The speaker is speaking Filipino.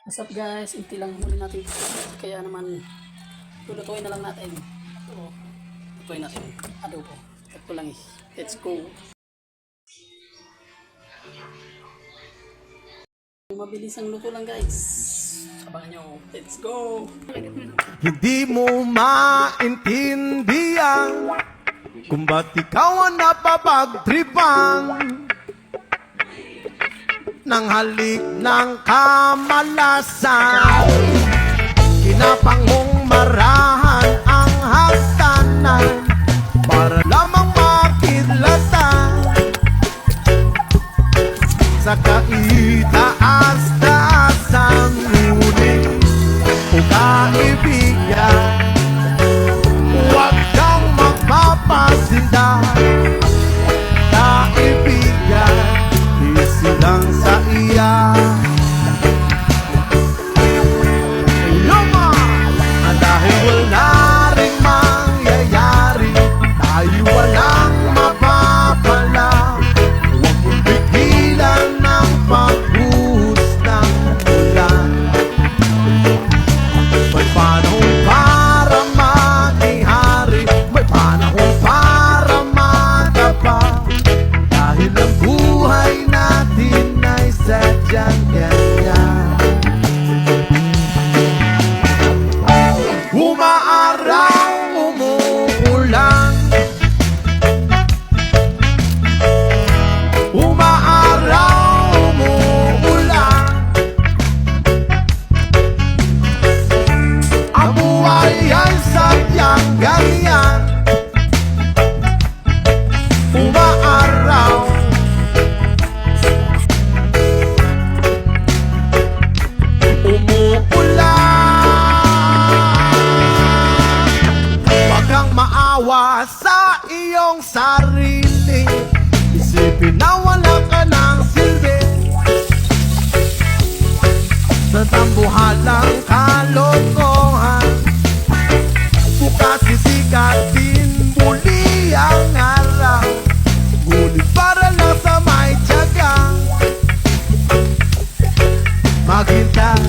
What's up guys, inti lang muli natin kaya naman lulutuin na lang natin. So, lutuin natin adobo. Ito lang eh. Let's go. Mabilis ang luto lang guys. Abangan nyo. Let's go. Hindi mo maintindihan kung ba't ikaw ang napapagtripan ng halik ng kamalasan. Kinapangong marahan ang hagdanan para lamang makidlatan sa kaitaas-taasan, ngunit o kaibigan, huwag kang magpapasinda. Kaibigan, easy lang sa iya. Dahil wala ring mangyayari, tayo walang mapapala. Huwag mong pigilan ng pagbuhos ng ulan. May panahon para maging-hari, may panahon para magapa. Dahil ang buhay natin ay sadyang ganyan. Umaaraw, umuulan. Umaaraw, umuulan. Ang buhay ay sadyang ganyan. Umaaraw, maawa sa iyong sarili. Isipin na wala ka ng silbi sa tambuhalang kalokohan. Bukas sisikatin muli ang araw, ngunit para lang sa may tiyaga maghintay.